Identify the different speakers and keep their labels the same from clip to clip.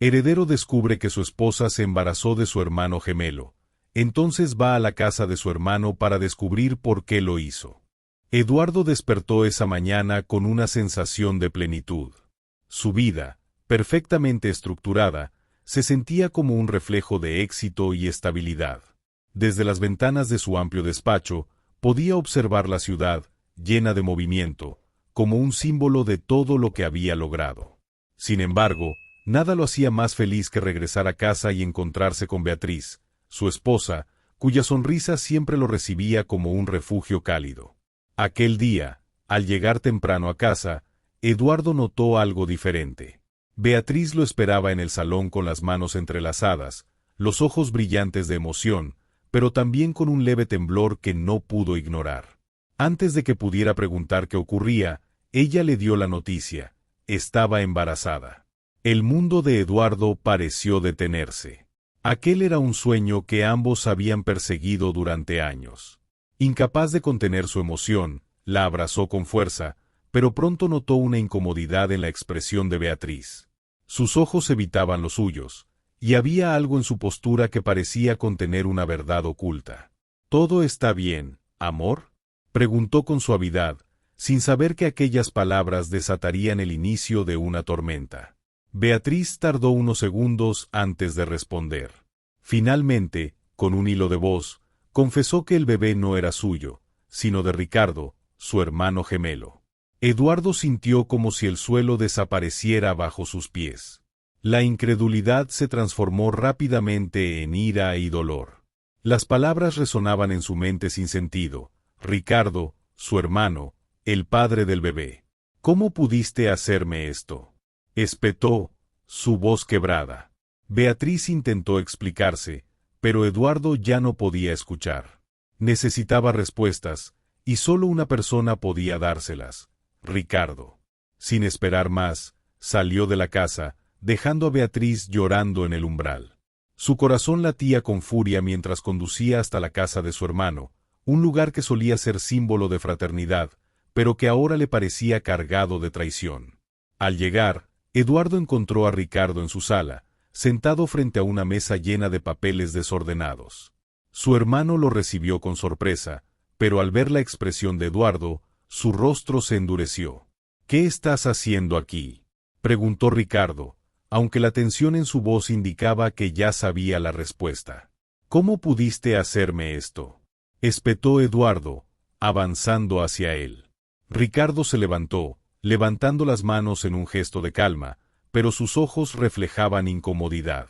Speaker 1: Heredero descubre que su esposa se embarazó de su hermano gemelo. Entonces va a la casa de su hermano para descubrir por qué lo hizo. Eduardo despertó esa mañana con una sensación de plenitud. Su vida, perfectamente estructurada, se sentía como un reflejo de éxito y estabilidad. Desde las ventanas de su amplio despacho, podía observar la ciudad, llena de movimiento, como un símbolo de todo lo que había logrado. Sin embargo, nada lo hacía más feliz que regresar a casa y encontrarse con Beatriz, su esposa, cuya sonrisa siempre lo recibía como un refugio cálido. Aquel día, al llegar temprano a casa, Eduardo notó algo diferente. Beatriz lo esperaba en el salón con las manos entrelazadas, los ojos brillantes de emoción, pero también con un leve temblor que no pudo ignorar. Antes de que pudiera preguntar qué ocurría, ella le dio la noticia: estaba embarazada. El mundo de Eduardo pareció detenerse. Aquel era un sueño que ambos habían perseguido durante años. Incapaz de contener su emoción, la abrazó con fuerza, pero pronto notó una incomodidad en la expresión de Beatriz. Sus ojos evitaban los suyos, y había algo en su postura que parecía contener una verdad oculta. ¿Todo está bien, amor?, preguntó con suavidad, sin saber que aquellas palabras desatarían el inicio de una tormenta. Beatriz tardó unos segundos antes de responder. Finalmente, con un hilo de voz, confesó que el bebé no era suyo, sino de Ricardo, su hermano gemelo. Eduardo sintió como si el suelo desapareciera bajo sus pies. La incredulidad se transformó rápidamente en ira y dolor. Las palabras resonaban en su mente sin sentido. Ricardo, su hermano, el padre del bebé. ¿Cómo pudiste hacerme esto?, espetó, su voz quebrada. Beatriz intentó explicarse, pero Eduardo ya no podía escuchar. Necesitaba respuestas, y solo una persona podía dárselas: Ricardo. Sin esperar más, salió de la casa, dejando a Beatriz llorando en el umbral. Su corazón latía con furia mientras conducía hasta la casa de su hermano, un lugar que solía ser símbolo de fraternidad, pero que ahora le parecía cargado de traición. Al llegar, Eduardo encontró a Ricardo en su sala, sentado frente a una mesa llena de papeles desordenados. Su hermano lo recibió con sorpresa, pero al ver la expresión de Eduardo, su rostro se endureció. ¿Qué estás haciendo aquí?, preguntó Ricardo, aunque la tensión en su voz indicaba que ya sabía la respuesta. ¿Cómo pudiste hacerme esto?, espetó Eduardo, avanzando hacia él. Ricardo se levantó, levantando las manos en un gesto de calma, pero sus ojos reflejaban incomodidad.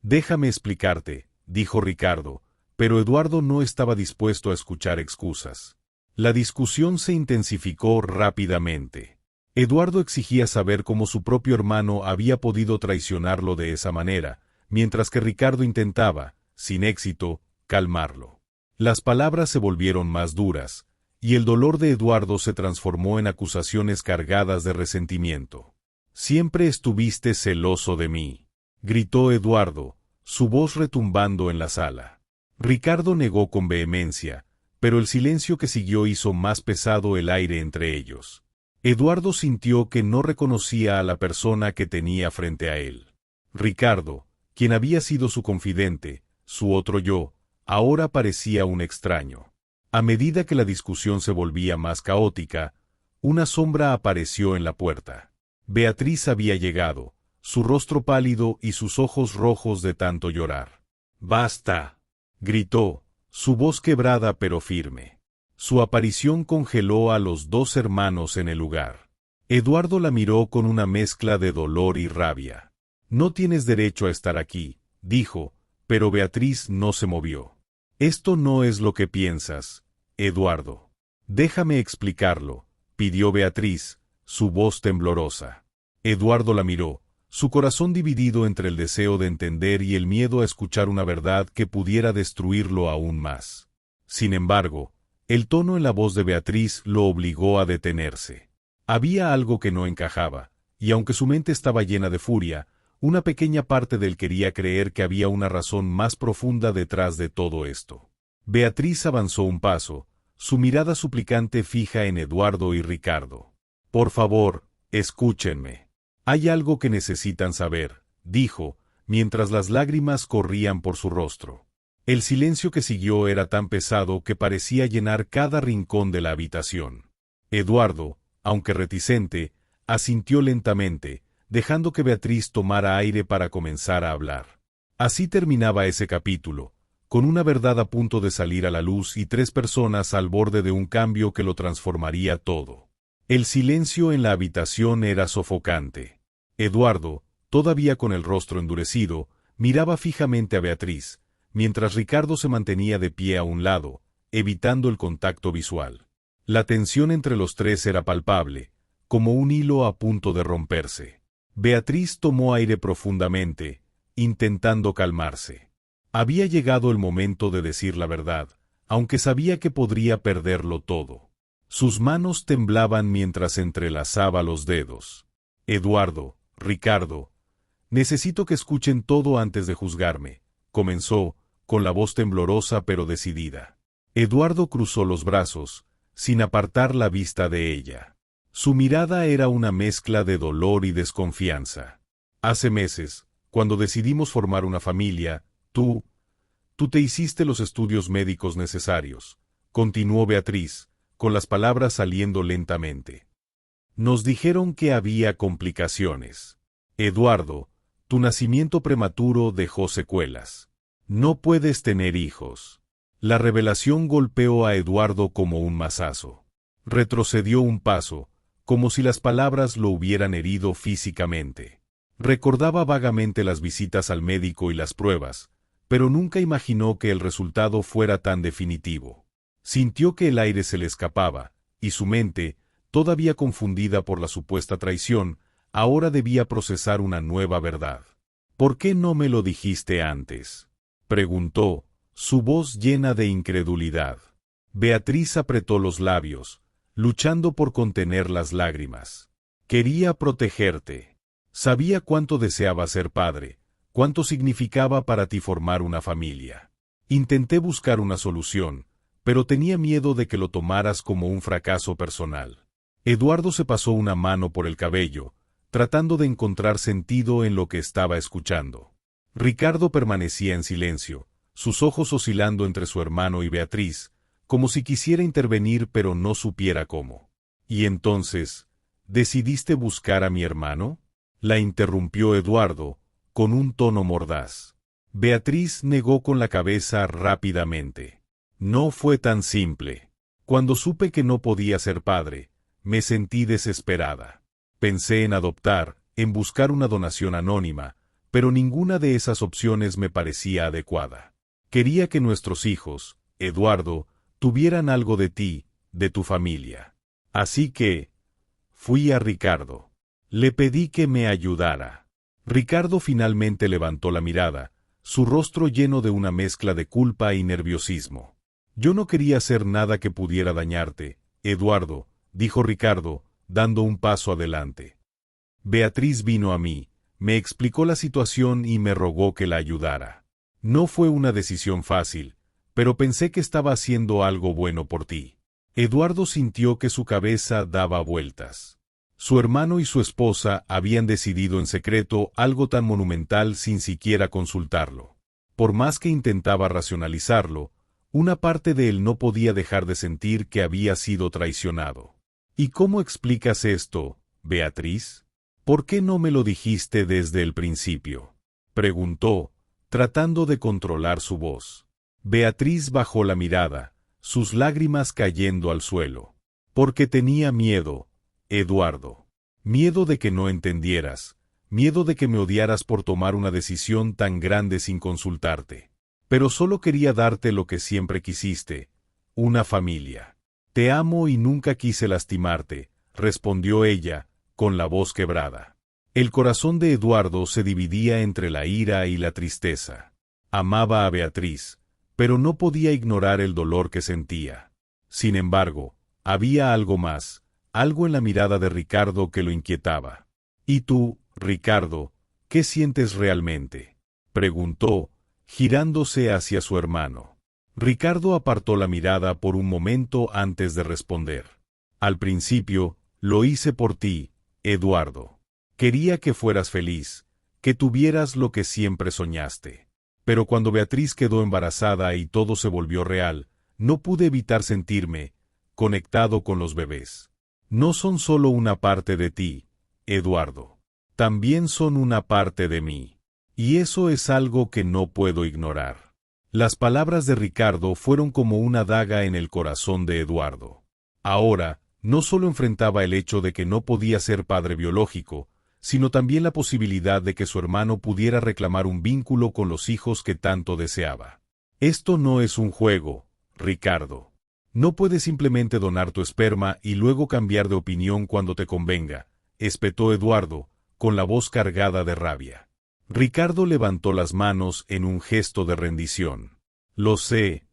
Speaker 1: Déjame explicarte, dijo Ricardo, pero Eduardo no estaba dispuesto a escuchar excusas. La discusión se intensificó rápidamente. Eduardo exigía saber cómo su propio hermano había podido traicionarlo de esa manera, mientras que Ricardo intentaba, sin éxito, calmarlo. Las palabras se volvieron más duras, y el dolor de Eduardo se transformó en acusaciones cargadas de resentimiento. «Siempre estuviste celoso de mí», gritó Eduardo, su voz retumbando en la sala. Ricardo negó con vehemencia, pero el silencio que siguió hizo más pesado el aire entre ellos. Eduardo sintió que no reconocía a la persona que tenía frente a él. Ricardo, quien había sido su confidente, su otro yo, ahora parecía un extraño. A medida que la discusión se volvía más caótica, una sombra apareció en la puerta. Beatriz había llegado, su rostro pálido y sus ojos rojos de tanto llorar. «¡Basta!», gritó, su voz quebrada pero firme. Su aparición congeló a los dos hermanos en el lugar. Eduardo la miró con una mezcla de dolor y rabia. «No tienes derecho a estar aquí», dijo, pero Beatriz no se movió. «Esto no es lo que piensas, Eduardo». «Déjame explicarlo», pidió Beatriz, su voz temblorosa. Eduardo la miró, su corazón dividido entre el deseo de entender y el miedo a escuchar una verdad que pudiera destruirlo aún más. Sin embargo, el tono en la voz de Beatriz lo obligó a detenerse. Había algo que no encajaba, y aunque su mente estaba llena de furia, una pequeña parte de él quería creer que había una razón más profunda detrás de todo esto. Beatriz avanzó un paso, su mirada suplicante fija en Eduardo y Ricardo. «Por favor, escúchenme. Hay algo que necesitan saber», dijo, mientras las lágrimas corrían por su rostro. El silencio que siguió era tan pesado que parecía llenar cada rincón de la habitación. Eduardo, aunque reticente, asintió lentamente, dejando que Beatriz tomara aire para comenzar a hablar. Así terminaba ese capítulo, con una verdad a punto de salir a la luz y 3 personas al borde de un cambio que lo transformaría todo. El silencio en la habitación era sofocante. Eduardo, todavía con el rostro endurecido, miraba fijamente a Beatriz, mientras Ricardo se mantenía de pie a un lado, evitando el contacto visual. La tensión entre los 3 era palpable, como un hilo a punto de romperse. Beatriz tomó aire profundamente, intentando calmarse. Había llegado el momento de decir la verdad, aunque sabía que podría perderlo todo. Sus manos temblaban mientras entrelazaba los dedos. Eduardo, Ricardo, necesito que escuchen todo antes de juzgarme, comenzó, con la voz temblorosa pero decidida. Eduardo cruzó los brazos, sin apartar la vista de ella. Su mirada era una mezcla de dolor y desconfianza. Hace meses, cuando decidimos formar una familia, tú te hiciste los estudios médicos necesarios, continuó Beatriz, con las palabras saliendo lentamente. Nos dijeron que había complicaciones. Eduardo, tu nacimiento prematuro dejó secuelas. No puedes tener hijos. La revelación golpeó a Eduardo como un mazazo. Retrocedió un paso, como si las palabras lo hubieran herido físicamente. Recordaba vagamente las visitas al médico y las pruebas, pero nunca imaginó que el resultado fuera tan definitivo. Sintió que el aire se le escapaba, y su mente, todavía confundida por la supuesta traición, ahora debía procesar una nueva verdad. ¿Por qué no me lo dijiste antes?, preguntó, su voz llena de incredulidad. Beatriz apretó los labios, luchando por contener las lágrimas. Quería protegerte. Sabía cuánto deseaba ser padre, cuánto significaba para ti formar una familia. Intenté buscar una solución, pero tenía miedo de que lo tomaras como un fracaso personal. Eduardo se pasó una mano por el cabello, tratando de encontrar sentido en lo que estaba escuchando. Ricardo permanecía en silencio, sus ojos oscilando entre su hermano y Beatriz, como si quisiera intervenir pero no supiera cómo. ¿Y entonces, decidiste buscar a mi hermano?, la interrumpió Eduardo, con un tono mordaz. Beatriz negó con la cabeza rápidamente. No fue tan simple. Cuando supe que no podía ser padre, me sentí desesperada. Pensé en adoptar, en buscar una donación anónima, pero ninguna de esas opciones me parecía adecuada. Quería que nuestros hijos, Eduardo, tuvieran algo de ti, de tu familia. Así que fui a Ricardo. Le pedí que me ayudara. Ricardo finalmente levantó la mirada, su rostro lleno de una mezcla de culpa y nerviosismo. Yo no quería hacer nada que pudiera dañarte, Eduardo, dijo Ricardo, dando un paso adelante. Beatriz vino a mí, me explicó la situación y me rogó que la ayudara. No fue una decisión fácil, pero pensé que estaba haciendo algo bueno por ti. Eduardo sintió que su cabeza daba vueltas. Su hermano y su esposa habían decidido en secreto algo tan monumental sin siquiera consultarlo. Por más que intentaba racionalizarlo, una parte de él no podía dejar de sentir que había sido traicionado. ¿Y cómo explicas esto, Beatriz? ¿Por qué no me lo dijiste desde el principio?, preguntó, tratando de controlar su voz. Beatriz bajó la mirada, sus lágrimas cayendo al suelo. Porque tenía miedo, Eduardo. Miedo de que no entendieras, miedo de que me odiaras por tomar una decisión tan grande sin consultarte. Pero solo quería darte lo que siempre quisiste, una familia. Te amo y nunca quise lastimarte, respondió ella, con la voz quebrada. El corazón de Eduardo se dividía entre la ira y la tristeza. Amaba a Beatriz, pero no podía ignorar el dolor que sentía. Sin embargo, había algo más, algo en la mirada de Ricardo que lo inquietaba. ¿Y tú, Ricardo, qué sientes realmente?, preguntó, girándose hacia su hermano. Ricardo apartó la mirada por un momento antes de responder. Al principio, lo hice por ti, Eduardo. Quería que fueras feliz, que tuvieras lo que siempre soñaste. Pero cuando Beatriz quedó embarazada y todo se volvió real, no pude evitar sentirme conectado con los bebés. No son solo una parte de ti, Eduardo. También son una parte de mí. Y eso es algo que no puedo ignorar. Las palabras de Ricardo fueron como una daga en el corazón de Eduardo. Ahora, no solo enfrentaba el hecho de que no podía ser padre biológico, sino también la posibilidad de que su hermano pudiera reclamar un vínculo con los hijos que tanto deseaba. Esto no es un juego, Ricardo. No puedes simplemente donar tu esperma y luego cambiar de opinión cuando te convenga, espetó Eduardo, con la voz cargada de rabia. Ricardo levantó las manos en un gesto de rendición. Lo sé,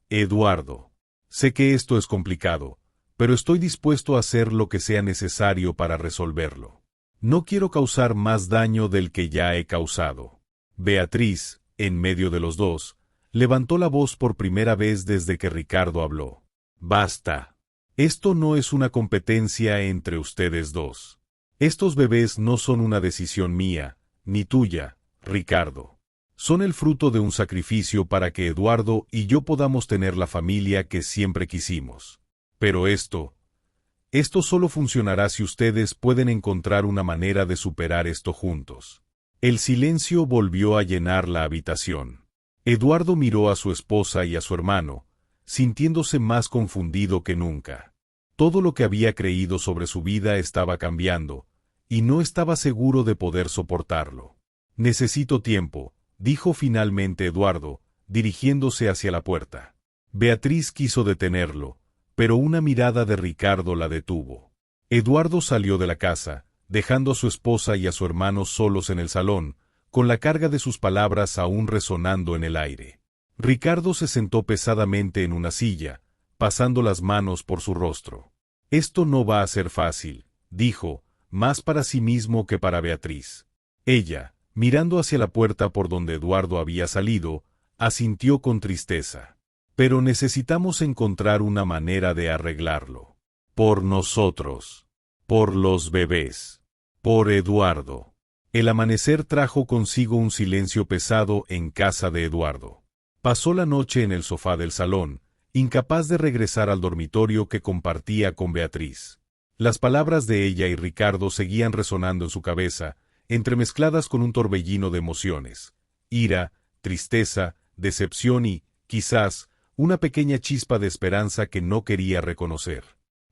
Speaker 1: Eduardo. Sé que esto es complicado, pero estoy dispuesto a hacer lo que sea necesario para resolverlo. No quiero causar más daño del que ya he causado. Beatriz, en medio de los dos, levantó la voz por primera vez desde que Ricardo habló. Basta. Esto no es una competencia entre ustedes dos. Estos bebés no son una decisión mía, ni tuya, Ricardo. Son el fruto de un sacrificio para que Eduardo y yo podamos tener la familia que siempre quisimos. Pero esto solo funcionará si ustedes pueden encontrar una manera de superar esto juntos. El silencio volvió a llenar la habitación. Eduardo miró a su esposa y a su hermano, sintiéndose más confundido que nunca. Todo lo que había creído sobre su vida estaba cambiando, y no estaba seguro de poder soportarlo. Necesito tiempo, dijo finalmente Eduardo, dirigiéndose hacia la puerta. Beatriz quiso detenerlo, pero una mirada de Ricardo la detuvo. Eduardo salió de la casa, dejando a su esposa y a su hermano solos en el salón, con la carga de sus palabras aún resonando en el aire. Ricardo se sentó pesadamente en una silla, pasando las manos por su rostro. Esto no va a ser fácil, dijo, más para sí mismo que para Beatriz. Ella, mirando hacia la puerta por donde Eduardo había salido, asintió con tristeza. Pero necesitamos encontrar una manera de arreglarlo. Por nosotros. Por los bebés. Por Eduardo. El amanecer trajo consigo un silencio pesado en casa de Eduardo. Pasó la noche en el sofá del salón, incapaz de regresar al dormitorio que compartía con Beatriz. Las palabras de ella y Ricardo seguían resonando en su cabeza, entremezcladas con un torbellino de emociones. Ira, tristeza, decepción y, quizás, una pequeña chispa de esperanza que no quería reconocer.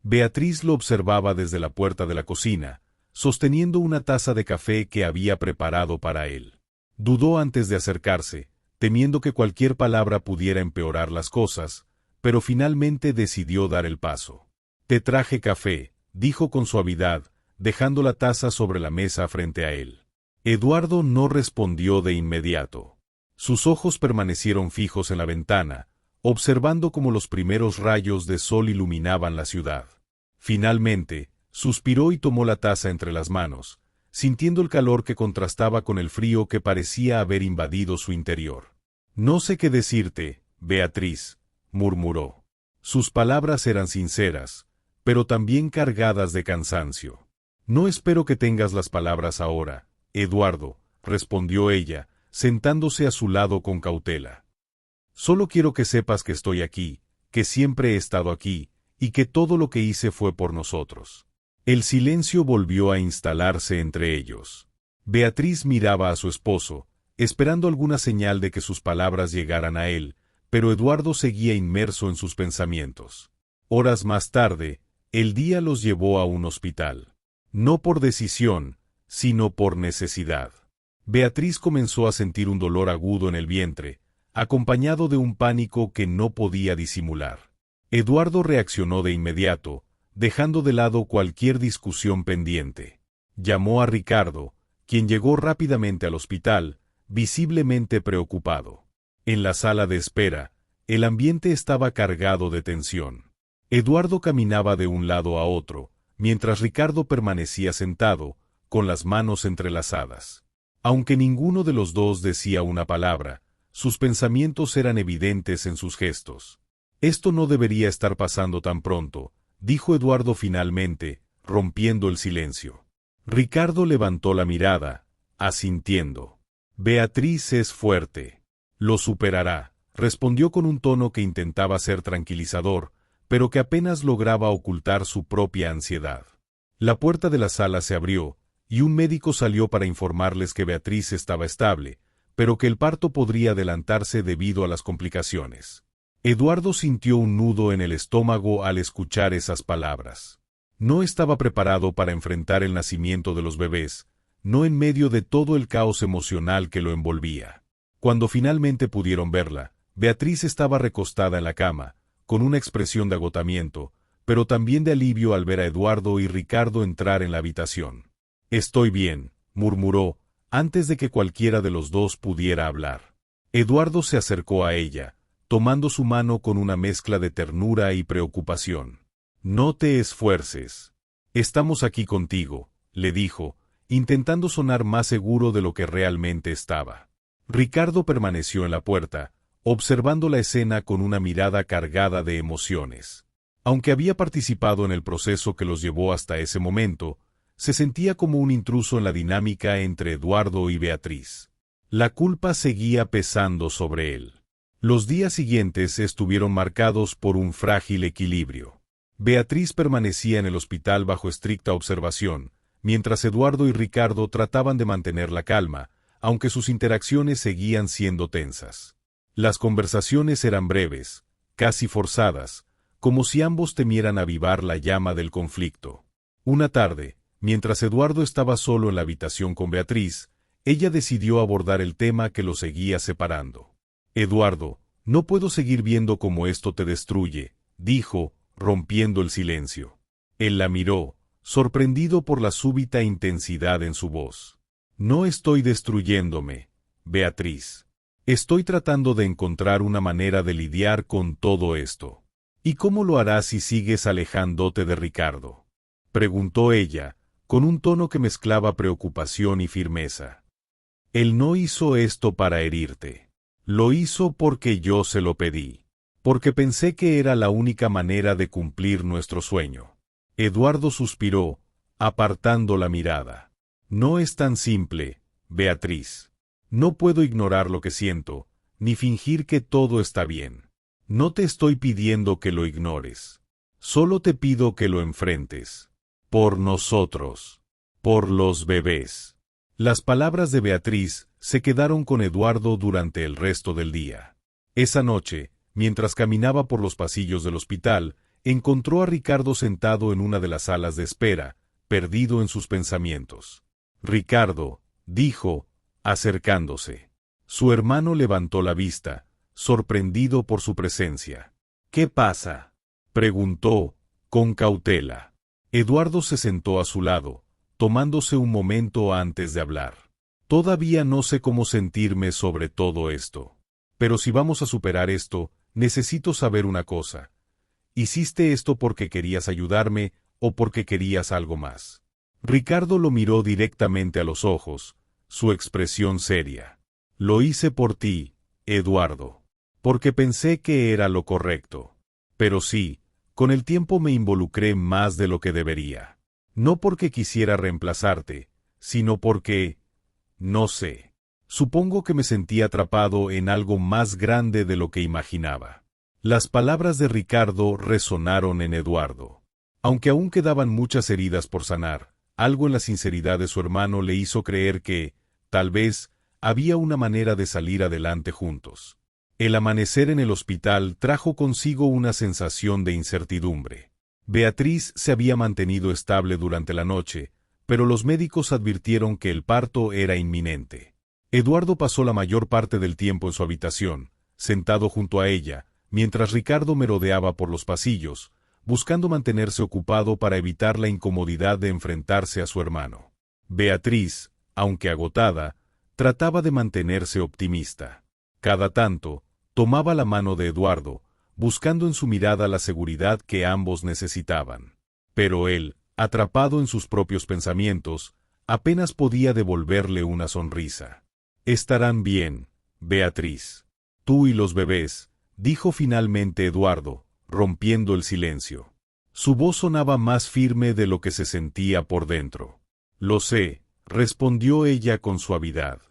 Speaker 1: Beatriz lo observaba desde la puerta de la cocina, sosteniendo una taza de café que había preparado para él. Dudó antes de acercarse, temiendo que cualquier palabra pudiera empeorar las cosas, pero finalmente decidió dar el paso. «Te traje café», dijo con suavidad, dejando la taza sobre la mesa frente a él. Eduardo no respondió de inmediato. Sus ojos permanecieron fijos en la ventana, observando cómo los primeros rayos de sol iluminaban la ciudad. Finalmente, suspiró y tomó la taza entre las manos, sintiendo el calor que contrastaba con el frío que parecía haber invadido su interior. «No sé qué decirte, Beatriz», murmuró. Sus palabras eran sinceras, pero también cargadas de cansancio. «No espero que tengas las palabras ahora, Eduardo», respondió ella, sentándose a su lado con cautela. «Solo quiero que sepas que estoy aquí, que siempre he estado aquí, y que todo lo que hice fue por nosotros». El silencio volvió a instalarse entre ellos. Beatriz miraba a su esposo, esperando alguna señal de que sus palabras llegaran a él, pero Eduardo seguía inmerso en sus pensamientos. Horas más tarde, el día los llevó a un hospital. No por decisión, sino por necesidad. Beatriz comenzó a sentir un dolor agudo en el vientre, acompañado de un pánico que no podía disimular. Eduardo reaccionó de inmediato, dejando de lado cualquier discusión pendiente. Llamó a Ricardo, quien llegó rápidamente al hospital, visiblemente preocupado. En la sala de espera, el ambiente estaba cargado de tensión. Eduardo caminaba de un lado a otro, mientras Ricardo permanecía sentado, con las manos entrelazadas. Aunque ninguno de los dos decía una palabra, sus pensamientos eran evidentes en sus gestos. «Esto no debería estar pasando tan pronto», dijo Eduardo finalmente, rompiendo el silencio. Ricardo levantó la mirada, asintiendo. Beatriz es fuerte. Lo superará, respondió con un tono que intentaba ser tranquilizador, pero que apenas lograba ocultar su propia ansiedad. La puerta de la sala se abrió, y un médico salió para informarles que Beatriz estaba estable, pero que el parto podría adelantarse debido a las complicaciones. Eduardo sintió un nudo en el estómago al escuchar esas palabras. No estaba preparado para enfrentar el nacimiento de los bebés, no en medio de todo el caos emocional que lo envolvía. Cuando finalmente pudieron verla, Beatriz estaba recostada en la cama, con una expresión de agotamiento, pero también de alivio al ver a Eduardo y Ricardo entrar en la habitación. «Estoy bien», murmuró, antes de que cualquiera de los dos pudiera hablar. Eduardo se acercó a ella, tomando su mano con una mezcla de ternura y preocupación. «No te esfuerces. Estamos aquí contigo», le dijo, intentando sonar más seguro de lo que realmente estaba. Ricardo permaneció en la puerta, observando la escena con una mirada cargada de emociones. Aunque había participado en el proceso que los llevó hasta ese momento, se sentía como un intruso en la dinámica entre Eduardo y Beatriz. La culpa seguía pesando sobre él. Los días siguientes estuvieron marcados por un frágil equilibrio. Beatriz permanecía en el hospital bajo estricta observación, mientras Eduardo y Ricardo trataban de mantener la calma, aunque sus interacciones seguían siendo tensas. Las conversaciones eran breves, casi forzadas, como si ambos temieran avivar la llama del conflicto. Una tarde, mientras Eduardo estaba solo en la habitación con Beatriz, ella decidió abordar el tema que lo seguía separando. «Eduardo, no puedo seguir viendo cómo esto te destruye», dijo, rompiendo el silencio. Él la miró, sorprendido por la súbita intensidad en su voz. «No estoy destruyéndome, Beatriz. Estoy tratando de encontrar una manera de lidiar con todo esto». «¿Y cómo lo harás si sigues alejándote de Ricardo?», preguntó ella, con un tono que mezclaba preocupación y firmeza. «Él no hizo esto para herirte. Lo hizo porque yo se lo pedí. Porque pensé que era la única manera de cumplir nuestro sueño». Eduardo suspiró, apartando la mirada. «No es tan simple, Beatriz. No puedo ignorar lo que siento, ni fingir que todo está bien. No te estoy pidiendo que lo ignores. Solo te pido que lo enfrentes. Por nosotros. Por los bebés». Las palabras de Beatriz se quedaron con Eduardo durante el resto del día. Esa noche, mientras caminaba por los pasillos del hospital, encontró a Ricardo sentado en una de las salas de espera, perdido en sus pensamientos. «Ricardo», dijo, acercándose. Su hermano levantó la vista, sorprendido por su presencia. «¿Qué pasa?», preguntó, con cautela. Eduardo se sentó a su lado, tomándose un momento antes de hablar. «Todavía no sé cómo sentirme sobre todo esto. Pero si vamos a superar esto, necesito saber una cosa. ¿Hiciste esto porque querías ayudarme o porque querías algo más?». Ricardo lo miró directamente a los ojos, su expresión seria. «Lo hice por ti, Eduardo. Porque pensé que era lo correcto. Pero sí, con el tiempo me involucré más de lo que debería. No porque quisiera reemplazarte, sino porque... no sé. Supongo que me sentí atrapado en algo más grande de lo que imaginaba». Las palabras de Ricardo resonaron en Eduardo. Aunque aún quedaban muchas heridas por sanar, algo en la sinceridad de su hermano le hizo creer que, tal vez, había una manera de salir adelante juntos. El amanecer en el hospital trajo consigo una sensación de incertidumbre. Beatriz se había mantenido estable durante la noche, pero los médicos advirtieron que el parto era inminente. Eduardo pasó la mayor parte del tiempo en su habitación, sentado junto a ella, mientras Ricardo merodeaba por los pasillos, buscando mantenerse ocupado para evitar la incomodidad de enfrentarse a su hermano. Beatriz, aunque agotada, trataba de mantenerse optimista. Cada tanto, tomaba la mano de Eduardo, buscando en su mirada la seguridad que ambos necesitaban. Pero él, atrapado en sus propios pensamientos, apenas podía devolverle una sonrisa. «Estarán bien, Beatriz. Tú y los bebés», dijo finalmente Eduardo, rompiendo el silencio. Su voz sonaba más firme de lo que se sentía por dentro. «Lo sé», respondió ella con suavidad.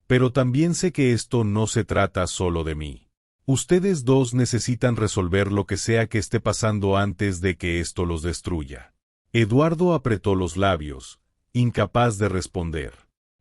Speaker 1: Pero también sé que esto no se trata solo de mí. Ustedes dos necesitan resolver lo que sea que esté pasando antes de que esto los destruya. Eduardo apretó los labios, incapaz de responder.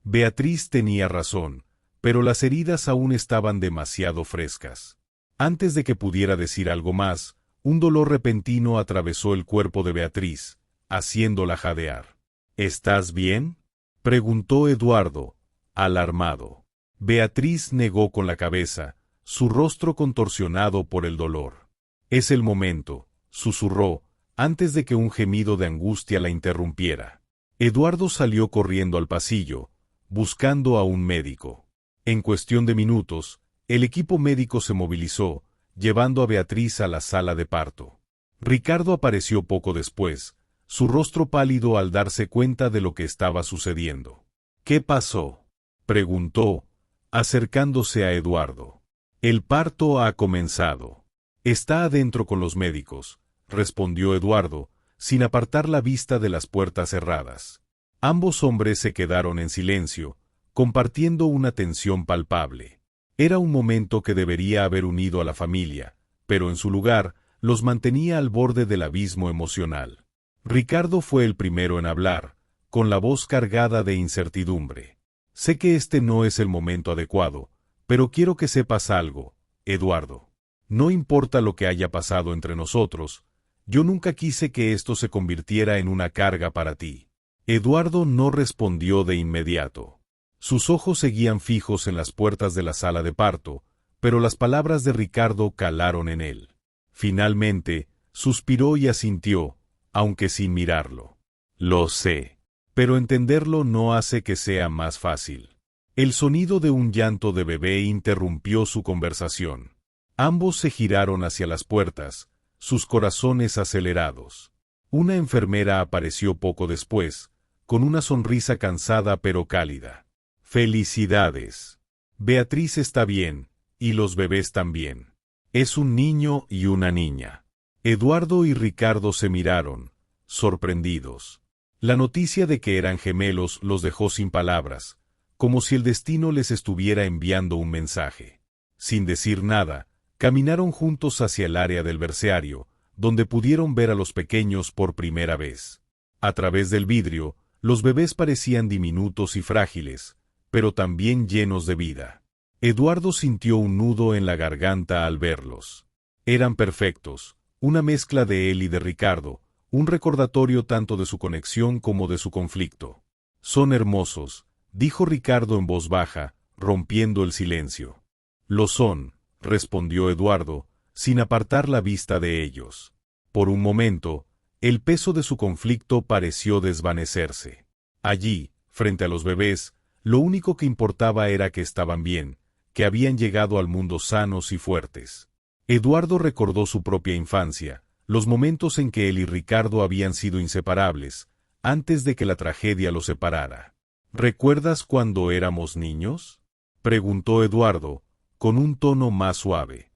Speaker 1: Beatriz tenía razón, pero las heridas aún estaban demasiado frescas. Antes de que pudiera decir algo más, un dolor repentino atravesó el cuerpo de Beatriz, haciéndola jadear. ¿Estás bien?, preguntó Eduardo, alarmado. Beatriz negó con la cabeza, su rostro contorsionado por el dolor. Es el momento, susurró, antes de que un gemido de angustia la interrumpiera. Eduardo salió corriendo al pasillo, buscando a un médico. En cuestión de minutos, el equipo médico se movilizó, llevando a Beatriz a la sala de parto. Ricardo apareció poco después, su rostro pálido al darse cuenta de lo que estaba sucediendo. ¿Qué pasó?, preguntó, acercándose a Eduardo. El parto ha comenzado. Está adentro con los médicos, respondió Eduardo, sin apartar la vista de las puertas cerradas. Ambos hombres se quedaron en silencio, compartiendo una tensión palpable. Era un momento que debería haber unido a la familia, pero en su lugar, los mantenía al borde del abismo emocional. Ricardo fue el primero en hablar, con la voz cargada de incertidumbre. Sé que este no es el momento adecuado, pero quiero que sepas algo, Eduardo. No importa lo que haya pasado entre nosotros, yo nunca quise que esto se convirtiera en una carga para ti. Eduardo no respondió de inmediato. Sus ojos seguían fijos en las puertas de la sala de parto, pero las palabras de Ricardo calaron en él. Finalmente, suspiró y asintió, aunque sin mirarlo. Lo sé, pero entenderlo no hace que sea más fácil. El sonido de un llanto de bebé interrumpió su conversación. Ambos se giraron hacia las puertas, sus corazones acelerados. Una enfermera apareció poco después, con una sonrisa cansada pero cálida. Felicidades. Beatriz está bien, y los bebés también. Es un niño y una niña. Eduardo y Ricardo se miraron, sorprendidos. La noticia de que eran gemelos los dejó sin palabras, como si el destino les estuviera enviando un mensaje. Sin decir nada, caminaron juntos hacia el área del berceario, donde pudieron ver a los pequeños por primera vez. A través del vidrio, los bebés parecían diminutos y frágiles, pero también llenos de vida. Eduardo sintió un nudo en la garganta al verlos. Eran perfectos, una mezcla de él y de Ricardo, un recordatorio tanto de su conexión como de su conflicto. Son hermosos, dijo Ricardo en voz baja, rompiendo el silencio. Lo son, respondió Eduardo, sin apartar la vista de ellos. Por un momento, el peso de su conflicto pareció desvanecerse. Allí, frente a los bebés, lo único que importaba era que estaban bien, que habían llegado al mundo sanos y fuertes. Eduardo recordó su propia infancia, los momentos en que él y Ricardo habían sido inseparables, antes de que la tragedia los separara. ¿Recuerdas cuando éramos niños?, preguntó Eduardo, con un tono más suave.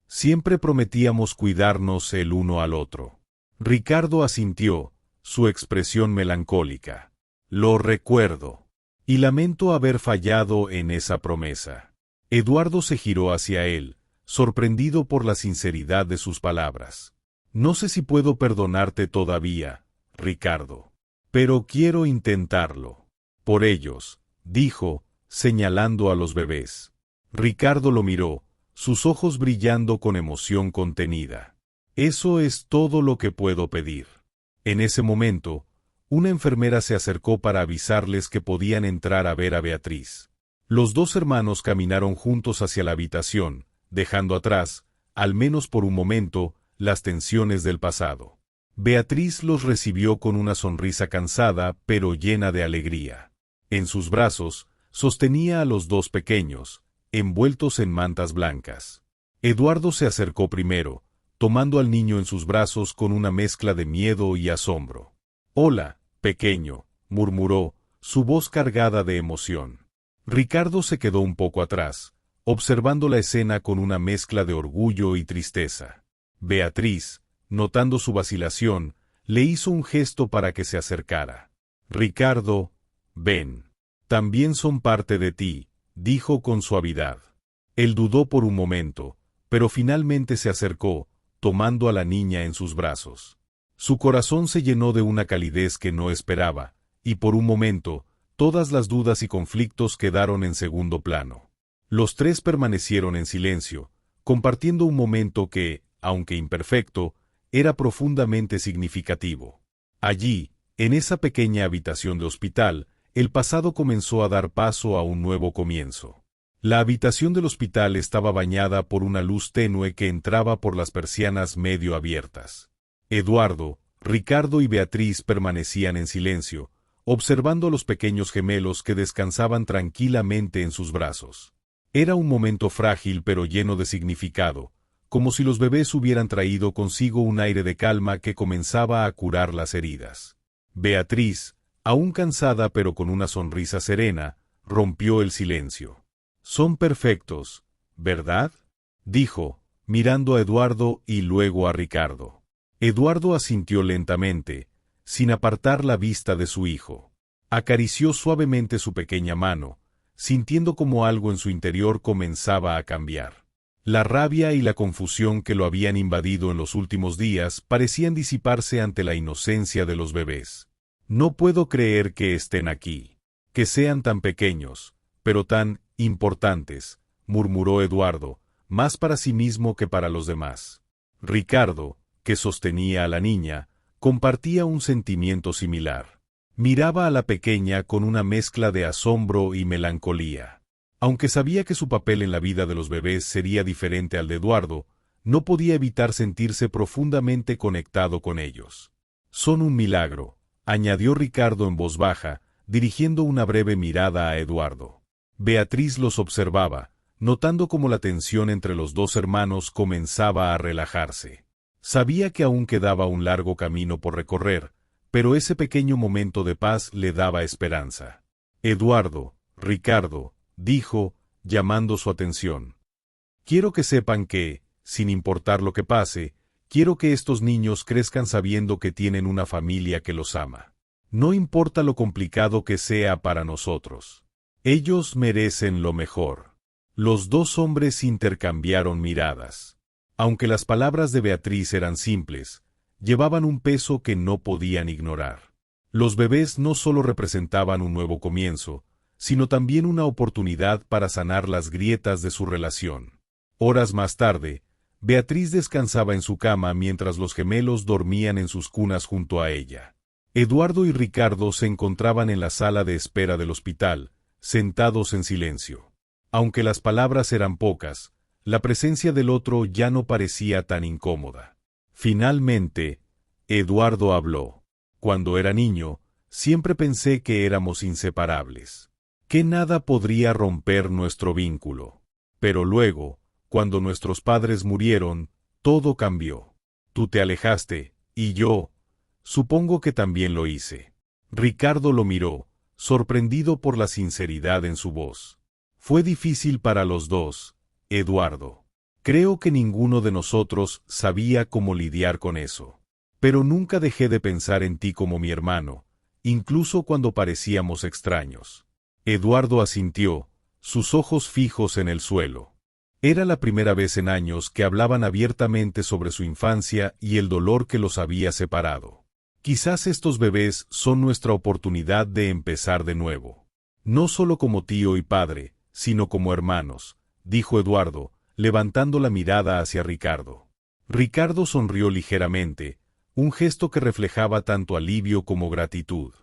Speaker 1: Siempre prometíamos cuidarnos el uno al otro. Ricardo asintió, su expresión melancólica. Lo recuerdo. Y lamento haber fallado en esa promesa. Eduardo se giró hacia él, sorprendido por la sinceridad de sus palabras. No sé si puedo perdonarte todavía, Ricardo. Pero quiero intentarlo. Por ellos, dijo, señalando a los bebés. Ricardo lo miró, sus ojos brillando con emoción contenida. Eso es todo lo que puedo pedir. En ese momento, una enfermera se acercó para avisarles que podían entrar a ver a Beatriz. Los dos hermanos caminaron juntos hacia la habitación, dejando atrás, al menos por un momento, las tensiones del pasado. Beatriz los recibió con una sonrisa cansada pero llena de alegría. En sus brazos, sostenía a los dos pequeños, envueltos en mantas blancas. Eduardo se acercó primero, tomando al niño en sus brazos con una mezcla de miedo y asombro. «Hola, pequeño», murmuró, su voz cargada de emoción. Ricardo se quedó un poco atrás, observando la escena con una mezcla de orgullo y tristeza. Beatriz, notando su vacilación, le hizo un gesto para que se acercara. Ricardo, Ven. También son parte de ti, dijo con suavidad. Él dudó por un momento, pero finalmente se acercó, tomando a la niña en sus brazos. Su corazón se llenó de una calidez que no esperaba, y por un momento, todas las dudas y conflictos quedaron en segundo plano. Los tres permanecieron en silencio, compartiendo un momento que, aunque imperfecto, era profundamente significativo. Allí, en esa pequeña habitación de hospital, el pasado comenzó a dar paso a un nuevo comienzo. La habitación del hospital estaba bañada por una luz tenue que entraba por las persianas medio abiertas. Eduardo, Ricardo y Beatriz permanecían en silencio, observando a los pequeños gemelos que descansaban tranquilamente en sus brazos. Era un momento frágil pero lleno de significado, como si los bebés hubieran traído consigo un aire de calma que comenzaba a curar las heridas. Beatriz, aún cansada pero con una sonrisa serena, rompió el silencio. «Son perfectos, ¿verdad?», dijo, mirando a Eduardo y luego a Ricardo. Eduardo asintió lentamente, sin apartar la vista de su hijo. Acarició suavemente su pequeña mano, sintiendo como algo en su interior comenzaba a cambiar. La rabia y la confusión que lo habían invadido en los últimos días parecían disiparse ante la inocencia de los bebés. «No puedo creer que estén aquí, que sean tan pequeños, pero tan importantes», murmuró Eduardo, más para sí mismo que para los demás. Ricardo, que sostenía a la niña, compartía un sentimiento similar. Miraba a la pequeña con una mezcla de asombro y melancolía. Aunque sabía que su papel en la vida de los bebés sería diferente al de Eduardo, no podía evitar sentirse profundamente conectado con ellos. «Son un milagro», añadió Ricardo en voz baja, dirigiendo una breve mirada a Eduardo. Beatriz los observaba, notando cómo la tensión entre los dos hermanos comenzaba a relajarse. Sabía que aún quedaba un largo camino por recorrer, pero ese pequeño momento de paz le daba esperanza. «Eduardo, Ricardo», dijo, llamando su atención. «Quiero que sepan que, sin importar lo que pase, quiero que estos niños crezcan sabiendo que tienen una familia que los ama. No importa lo complicado que sea para nosotros. Ellos merecen lo mejor». Los dos hombres intercambiaron miradas. Aunque las palabras de Beatriz eran simples, llevaban un peso que no podían ignorar. Los bebés no solo representaban un nuevo comienzo, sino también una oportunidad para sanar las grietas de su relación. Horas más tarde, Beatriz descansaba en su cama mientras los gemelos dormían en sus cunas junto a ella. Eduardo y Ricardo se encontraban en la sala de espera del hospital, sentados en silencio. Aunque las palabras eran pocas, la presencia del otro ya no parecía tan incómoda. Finalmente, Eduardo habló. «Cuando era niño, siempre pensé que éramos inseparables, que nada podría romper nuestro vínculo. Pero luego, cuando nuestros padres murieron, todo cambió. Tú te alejaste, y yo, supongo que también lo hice». Ricardo lo miró, sorprendido por la sinceridad en su voz. «Fue difícil para los dos, Eduardo. Creo que ninguno de nosotros sabía cómo lidiar con eso. Pero nunca dejé de pensar en ti como mi hermano, incluso cuando parecíamos extraños». Eduardo asintió, sus ojos fijos en el suelo. Era la primera vez en años que hablaban abiertamente sobre su infancia y el dolor que los había separado. «Quizás estos bebés son nuestra oportunidad de empezar de nuevo. No solo como tío y padre, sino como hermanos», dijo Eduardo, levantando la mirada hacia Ricardo. Ricardo sonrió ligeramente, un gesto que reflejaba tanto alivio como gratitud.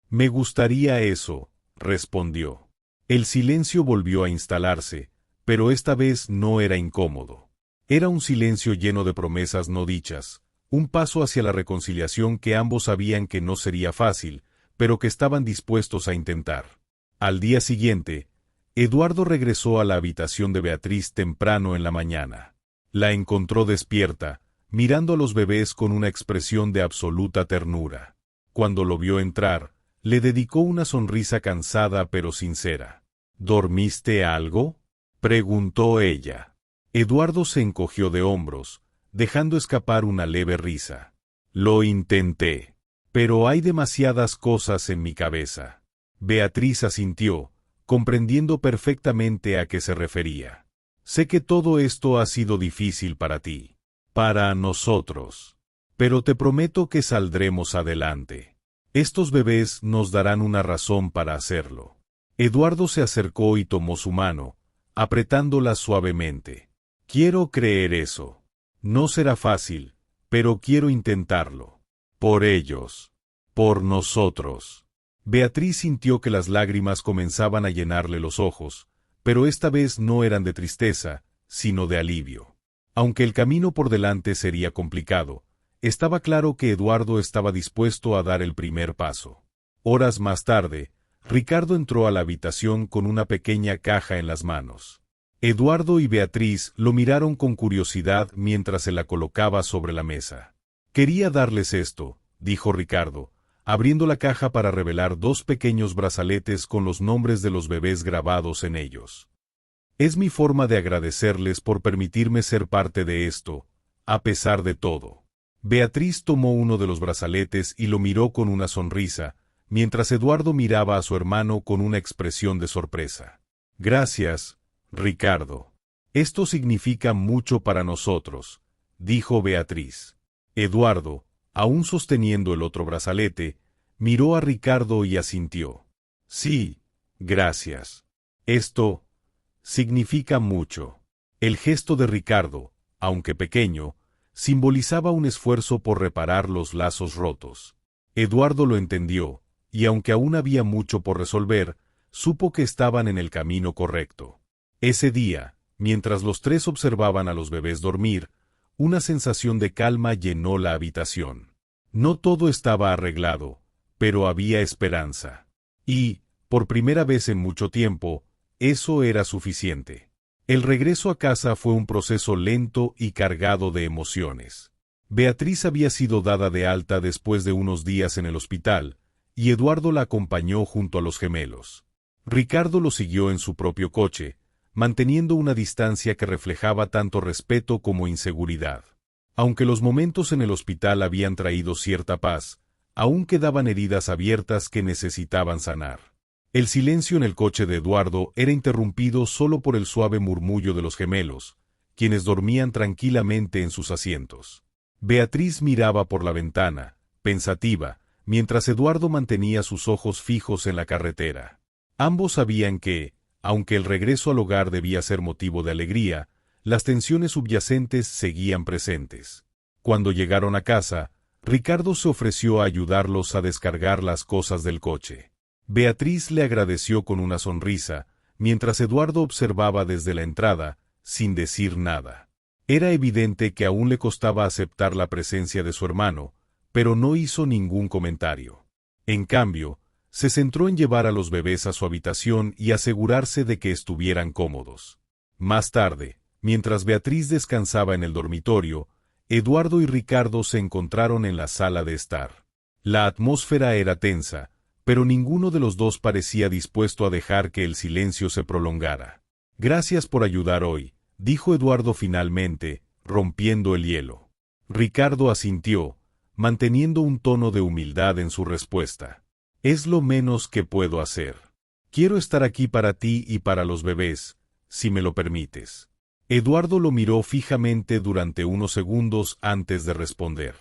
Speaker 1: «Me gustaría eso», respondió. El silencio volvió a instalarse, pero esta vez no era incómodo. Era un silencio lleno de promesas no dichas, un paso hacia la reconciliación que ambos sabían que no sería fácil, pero que estaban dispuestos a intentar. Al día siguiente, Eduardo regresó a la habitación de Beatriz temprano en la mañana. La encontró despierta, mirando a los bebés con una expresión de absoluta ternura. Cuando lo vio entrar, le dedicó una sonrisa cansada pero sincera. «¿Dormiste algo?», preguntó ella. Eduardo se encogió de hombros, dejando escapar una leve risa. «Lo intenté, pero hay demasiadas cosas en mi cabeza». Beatriz asintió, comprendiendo perfectamente a qué se refería. Sé que todo esto ha sido difícil para ti. Para nosotros. Pero te prometo que saldremos adelante. Estos bebés nos darán una razón para hacerlo. Eduardo se acercó y tomó su mano, apretándola suavemente. Quiero creer eso. No será fácil, pero quiero intentarlo. Por ellos. Por nosotros. Beatriz sintió que las lágrimas comenzaban a llenarle los ojos, pero esta vez no eran de tristeza, sino de alivio. Aunque el camino por delante sería complicado, estaba claro que Eduardo estaba dispuesto a dar el primer paso. Horas más tarde, Ricardo entró a la habitación con una pequeña caja en las manos. Eduardo y Beatriz lo miraron con curiosidad mientras se la colocaba sobre la mesa. Quería darles esto, dijo Ricardo, abriendo la caja para revelar 2 pequeños brazaletes con los nombres de los bebés grabados en ellos. Es mi forma de agradecerles por permitirme ser parte de esto, a pesar de todo. Beatriz tomó uno de los brazaletes y lo miró con una sonrisa, mientras Eduardo miraba a su hermano con una expresión de sorpresa. Gracias, Ricardo. Esto significa mucho para nosotros, dijo Beatriz. Eduardo, aún sosteniendo el otro brazalete, miró a Ricardo y asintió. Sí, gracias. Esto significa mucho. El gesto de Ricardo, aunque pequeño, simbolizaba un esfuerzo por reparar los lazos rotos. Eduardo lo entendió, y aunque aún había mucho por resolver, supo que estaban en el camino correcto. Ese día, mientras los 3 observaban a los bebés dormir, una sensación de calma llenó la habitación. No todo estaba arreglado, pero había esperanza. Y, por primera vez en mucho tiempo, eso era suficiente. El regreso a casa fue un proceso lento y cargado de emociones. Beatriz había sido dada de alta después de unos días en el hospital, y Eduardo la acompañó junto a los gemelos. Ricardo lo siguió en su propio coche, manteniendo una distancia que reflejaba tanto respeto como inseguridad. Aunque los momentos en el hospital habían traído cierta paz, aún quedaban heridas abiertas que necesitaban sanar. El silencio en el coche de Eduardo era interrumpido solo por el suave murmullo de los gemelos, quienes dormían tranquilamente en sus asientos. Beatriz miraba por la ventana, pensativa, mientras Eduardo mantenía sus ojos fijos en la carretera. Ambos sabían que, aunque el regreso al hogar debía ser motivo de alegría, las tensiones subyacentes seguían presentes. Cuando llegaron a casa, Ricardo se ofreció a ayudarlos a descargar las cosas del coche. Beatriz le agradeció con una sonrisa, mientras Eduardo observaba desde la entrada, sin decir nada. Era evidente que aún le costaba aceptar la presencia de su hermano, pero no hizo ningún comentario. En cambio, se centró en llevar a los bebés a su habitación y asegurarse de que estuvieran cómodos. Más tarde, mientras Beatriz descansaba en el dormitorio, Eduardo y Ricardo se encontraron en la sala de estar. La atmósfera era tensa, pero ninguno de los dos parecía dispuesto a dejar que el silencio se prolongara. Gracias por ayudar hoy, dijo Eduardo finalmente, rompiendo el hielo. Ricardo asintió, manteniendo un tono de humildad en su respuesta. Es lo menos que puedo hacer. Quiero estar aquí para ti y para los bebés, si me lo permites. Eduardo lo miró fijamente durante unos segundos antes de responder.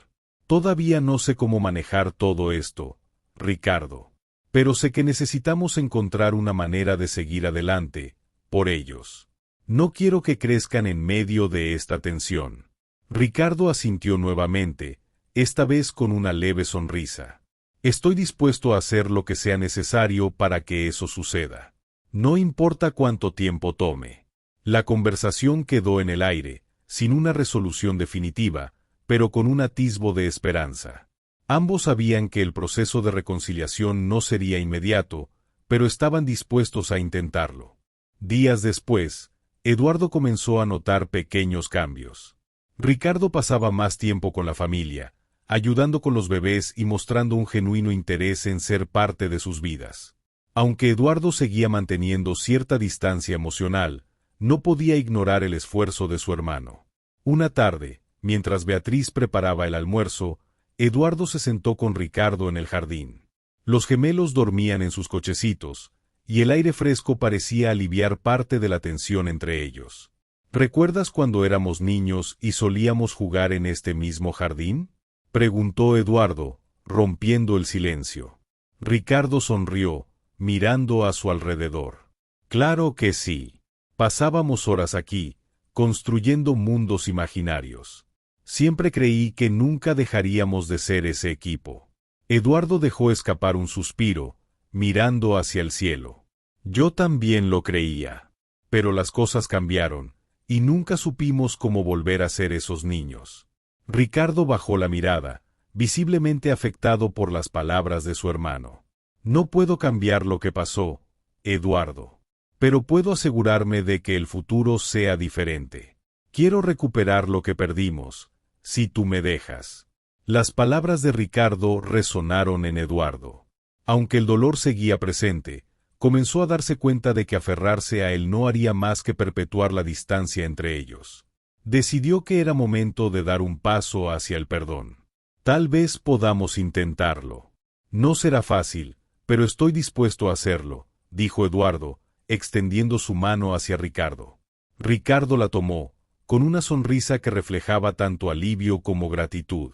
Speaker 1: Todavía no sé cómo manejar todo esto, Ricardo. Pero sé que necesitamos encontrar una manera de seguir adelante, por ellos. No quiero que crezcan en medio de esta tensión. Ricardo asintió nuevamente, esta vez con una leve sonrisa. Estoy dispuesto a hacer lo que sea necesario para que eso suceda. No importa cuánto tiempo tome. La conversación quedó en el aire, sin una resolución definitiva, pero con un atisbo de esperanza. Ambos sabían que el proceso de reconciliación no sería inmediato, pero estaban dispuestos a intentarlo. Días después, Eduardo comenzó a notar pequeños cambios. Ricardo pasaba más tiempo con la familia, ayudando con los bebés y mostrando un genuino interés en ser parte de sus vidas. Aunque Eduardo seguía manteniendo cierta distancia emocional, no podía ignorar el esfuerzo de su hermano. Una tarde, mientras Beatriz preparaba el almuerzo, Eduardo se sentó con Ricardo en el jardín. Los gemelos dormían en sus cochecitos, y el aire fresco parecía aliviar parte de la tensión entre ellos. ¿Recuerdas cuando éramos niños y solíamos jugar en este mismo jardín?, preguntó Eduardo, rompiendo el silencio. Ricardo sonrió, mirando a su alrededor. Claro que sí. Pasábamos horas aquí, construyendo mundos imaginarios. Siempre creí que nunca dejaríamos de ser ese equipo. Eduardo dejó escapar un suspiro, mirando hacia el cielo. Yo también lo creía. Pero las cosas cambiaron, y nunca supimos cómo volver a ser esos niños. Ricardo bajó la mirada, visiblemente afectado por las palabras de su hermano. No puedo cambiar lo que pasó, Eduardo. Pero puedo asegurarme de que el futuro sea diferente. Quiero recuperar lo que perdimos, si tú me dejas. Las palabras de Ricardo resonaron en Eduardo. Aunque el dolor seguía presente, comenzó a darse cuenta de que aferrarse a él no haría más que perpetuar la distancia entre ellos. Decidió que era momento de dar un paso hacia el perdón. Tal vez podamos intentarlo. No será fácil, pero estoy dispuesto a hacerlo, dijo Eduardo, extendiendo su mano hacia Ricardo. Ricardo la tomó, con una sonrisa que reflejaba tanto alivio como gratitud.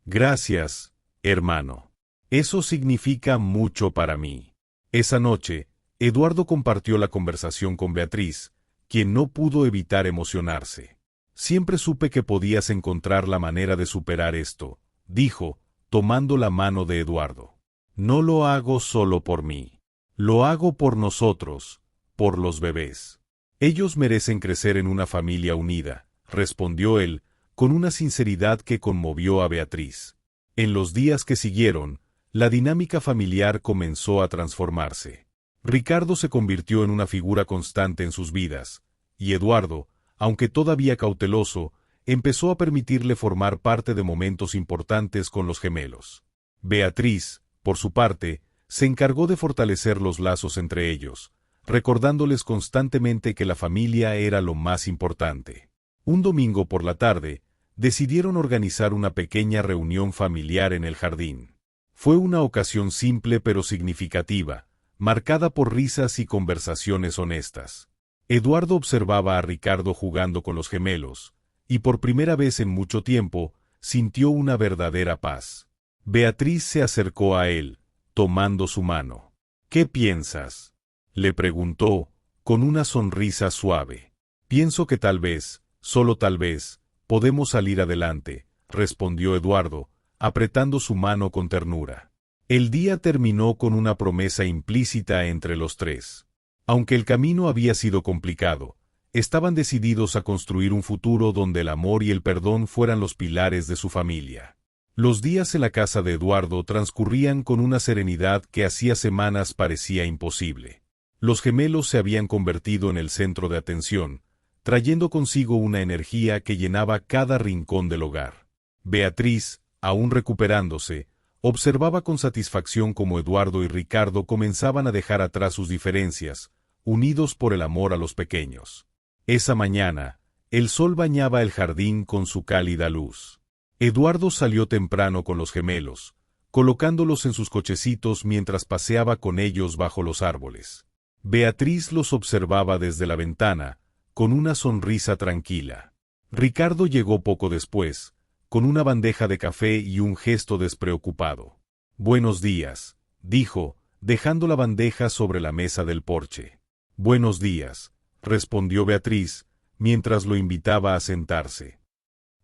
Speaker 1: Gracias, hermano. Eso significa mucho para mí. Esa noche, Eduardo compartió la conversación con Beatriz, quien no pudo evitar emocionarse. Siempre supe que podías encontrar la manera de superar esto, dijo, tomando la mano de Eduardo. No lo hago solo por mí. Lo hago por nosotros, por los bebés. Ellos merecen crecer en una familia unida, respondió él, con una sinceridad que conmovió a Beatriz. En los días que siguieron, la dinámica familiar comenzó a transformarse. Ricardo se convirtió en una figura constante en sus vidas, y Eduardo, aunque todavía cauteloso, empezó a permitirle formar parte de momentos importantes con los gemelos. Beatriz, por su parte, se encargó de fortalecer los lazos entre ellos, recordándoles constantemente que la familia era lo más importante. Un domingo por la tarde, decidieron organizar una pequeña reunión familiar en el jardín. Fue una ocasión simple pero significativa, marcada por risas y conversaciones honestas. Eduardo observaba a Ricardo jugando con los gemelos, y por primera vez en mucho tiempo, sintió una verdadera paz. Beatriz se acercó a él, tomando su mano. ¿Qué piensas?, le preguntó, con una sonrisa suave. Pienso que tal vez, solo tal vez, podemos salir adelante, respondió Eduardo, apretando su mano con ternura. El día terminó con una promesa implícita entre los tres. Aunque el camino había sido complicado, estaban decididos a construir un futuro donde el amor y el perdón fueran los pilares de su familia. Los días en la casa de Eduardo transcurrían con una serenidad que hacía semanas parecía imposible. Los gemelos se habían convertido en el centro de atención, trayendo consigo una energía que llenaba cada rincón del hogar. Beatriz, aún recuperándose, observaba con satisfacción cómo Eduardo y Ricardo comenzaban a dejar atrás sus diferencias, unidos por el amor a los pequeños. Esa mañana, el sol bañaba el jardín con su cálida luz. Eduardo salió temprano con los gemelos, colocándolos en sus cochecitos mientras paseaba con ellos bajo los árboles. Beatriz los observaba desde la ventana, con una sonrisa tranquila. Ricardo llegó poco después, con una bandeja de café y un gesto despreocupado. «Buenos días», dijo, dejando la bandeja sobre la mesa del porche. «Buenos días», respondió Beatriz, mientras lo invitaba a sentarse.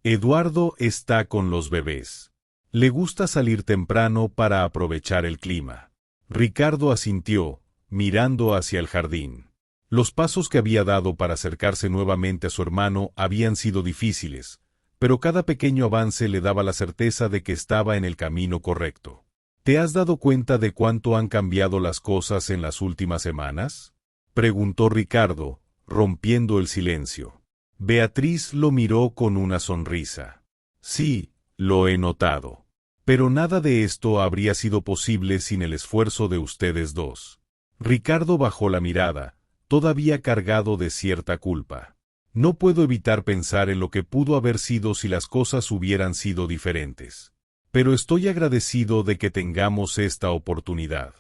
Speaker 1: Eduardo está con los bebés. Le gusta salir temprano para aprovechar el clima. Ricardo asintió, mirando hacia el jardín. Los pasos que había dado para acercarse nuevamente a su hermano habían sido difíciles, pero cada pequeño avance le daba la certeza de que estaba en el camino correcto. ¿Te has dado cuenta de cuánto han cambiado las cosas en las últimas semanas?, preguntó Ricardo, rompiendo el silencio. Beatriz lo miró con una sonrisa. Sí, lo he notado. Pero nada de esto habría sido posible sin el esfuerzo de ustedes dos. Ricardo bajó la mirada, todavía cargado de cierta culpa. No puedo evitar pensar en lo que pudo haber sido si las cosas hubieran sido diferentes. pero estoy agradecido de que tengamos esta oportunidad.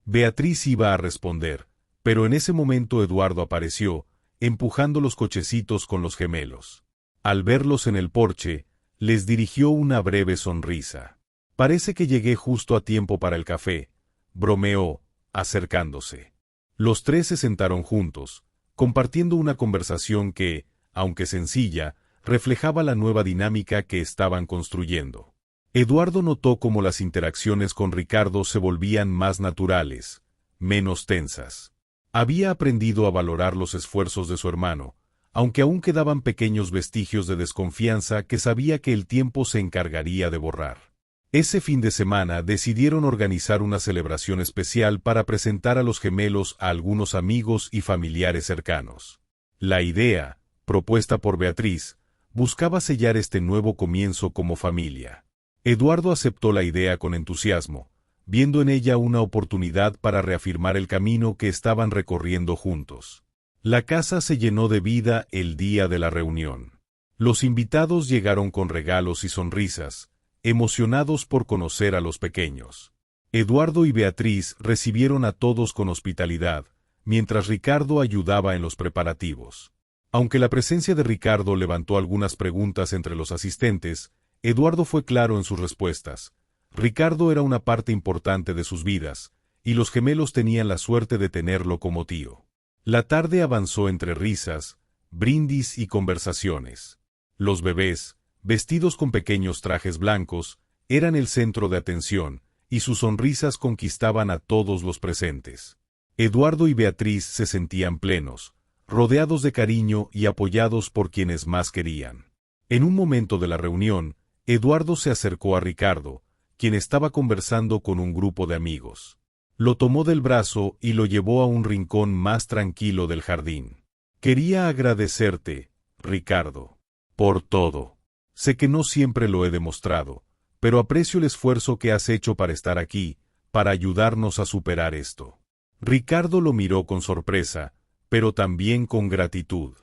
Speaker 1: Beatriz iba a responder, pero en ese momento Eduardo apareció, empujando los cochecitos con los gemelos. Al verlos en el porche, les dirigió una breve sonrisa. Parece que llegué justo a tiempo para el café, bromeó, acercándose. Los tres se sentaron juntos, compartiendo una conversación que, aunque sencilla, reflejaba la nueva dinámica que estaban construyendo. Eduardo notó cómo las interacciones con Ricardo se volvían más naturales, menos tensas. Había aprendido a valorar los esfuerzos de su hermano, aunque aún quedaban pequeños vestigios de desconfianza que sabía que el tiempo se encargaría de borrar. Ese fin de semana decidieron organizar una celebración especial para presentar a los gemelos a algunos amigos y familiares cercanos. La idea, propuesta por Beatriz, buscaba sellar este nuevo comienzo como familia. Eduardo aceptó la idea con entusiasmo, viendo en ella una oportunidad para reafirmar el camino que estaban recorriendo juntos. La casa se llenó de vida el día de la reunión. Los invitados llegaron con regalos y sonrisas, emocionados por conocer a los pequeños. Eduardo y Beatriz recibieron a todos con hospitalidad, mientras Ricardo ayudaba en los preparativos. Aunque la presencia de Ricardo levantó algunas preguntas entre los asistentes, Eduardo fue claro en sus respuestas. Ricardo era una parte importante de sus vidas, y los gemelos tenían la suerte de tenerlo como tío. La tarde avanzó entre risas, brindis y conversaciones. Los bebés, vestidos con pequeños trajes blancos, eran el centro de atención, y sus sonrisas conquistaban a todos los presentes. Eduardo y Beatriz se sentían plenos, rodeados de cariño y apoyados por quienes más querían. En un momento de la reunión, Eduardo se acercó a Ricardo, quien estaba conversando con un grupo de amigos. Lo tomó del brazo y lo llevó a un rincón más tranquilo del jardín. Quería agradecerte, Ricardo, por todo. Sé que no siempre lo he demostrado, pero aprecio el esfuerzo que has hecho para estar aquí, para ayudarnos a superar esto. Ricardo lo miró con sorpresa, pero también con gratitud.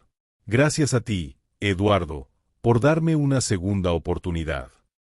Speaker 1: Gracias a ti, Eduardo, por darme una segunda oportunidad.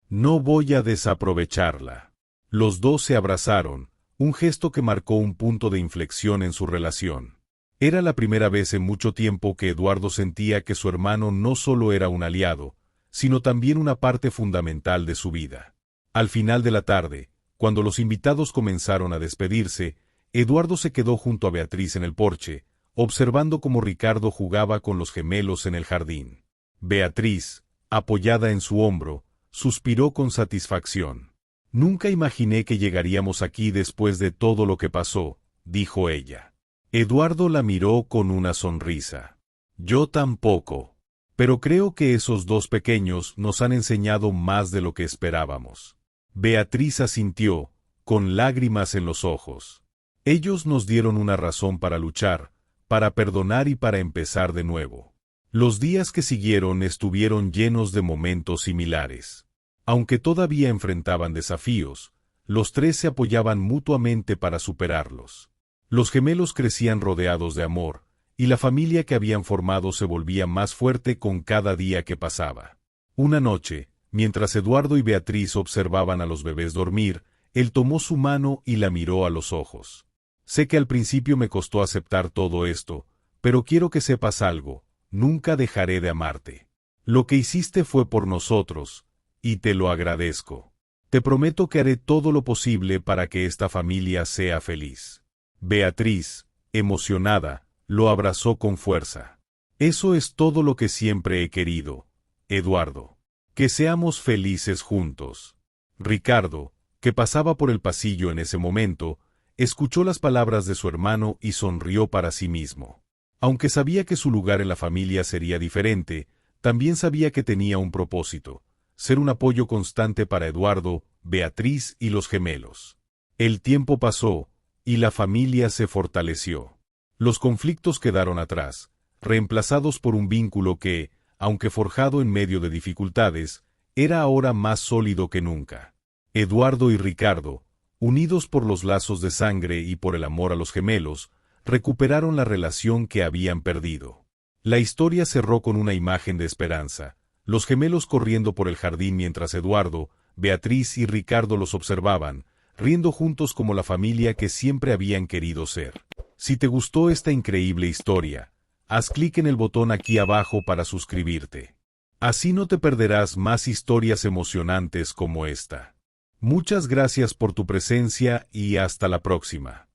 Speaker 1: No voy a desaprovecharla. Los dos se abrazaron, un gesto que marcó un punto de inflexión en su relación. Era la primera vez en mucho tiempo que Eduardo sentía que su hermano no solo era un aliado, sino también una parte fundamental de su vida. Al final de la tarde, cuando los invitados comenzaron a despedirse, Eduardo se quedó junto a Beatriz en el porche, observando cómo Ricardo jugaba con los gemelos en el jardín. Beatriz, apoyada en su hombro, suspiró con satisfacción. Nunca imaginé que llegaríamos aquí después de todo lo que pasó, dijo ella. Eduardo la miró con una sonrisa. Yo tampoco. Pero creo que esos dos pequeños nos han enseñado más de lo que esperábamos. Beatriz asintió, con lágrimas en los ojos. Ellos nos dieron una razón para luchar, para perdonar y para empezar de nuevo. Los días que siguieron estuvieron llenos de momentos similares. Aunque todavía enfrentaban desafíos, los tres se apoyaban mutuamente para superarlos. Los gemelos crecían rodeados de amor, y la familia que habían formado se volvía más fuerte con cada día que pasaba. Una noche, mientras Eduardo y Beatriz observaban a los bebés dormir, él tomó su mano y la miró a los ojos. Sé que al principio me costó aceptar todo esto, pero quiero que sepas algo, nunca dejaré de amarte. Lo que hiciste fue por nosotros, y te lo agradezco. Te prometo que haré todo lo posible para que esta familia sea feliz. Beatriz, emocionada, lo abrazó con fuerza. Eso es todo lo que siempre he querido, Eduardo. Que seamos felices juntos. Ricardo, que pasaba por el pasillo en ese momento, escuchó las palabras de su hermano y sonrió para sí mismo. Aunque sabía que su lugar en la familia sería diferente, también sabía que tenía un propósito: ser un apoyo constante para Eduardo, Beatriz y los gemelos. El tiempo pasó, y la familia se fortaleció. Los conflictos quedaron atrás, reemplazados por un vínculo que, aunque forjado en medio de dificultades, era ahora más sólido que nunca. Eduardo y Ricardo, unidos por los lazos de sangre y por el amor a los gemelos, recuperaron la relación que habían perdido. La historia cerró con una imagen de esperanza: los gemelos corriendo por el jardín mientras Eduardo, Beatriz y Ricardo los observaban, riendo juntos como la familia que siempre habían querido ser. Si te gustó esta increíble historia, haz clic en el botón aquí abajo para suscribirte. Así no te perderás más historias emocionantes como esta. Muchas gracias por tu presencia y hasta la próxima.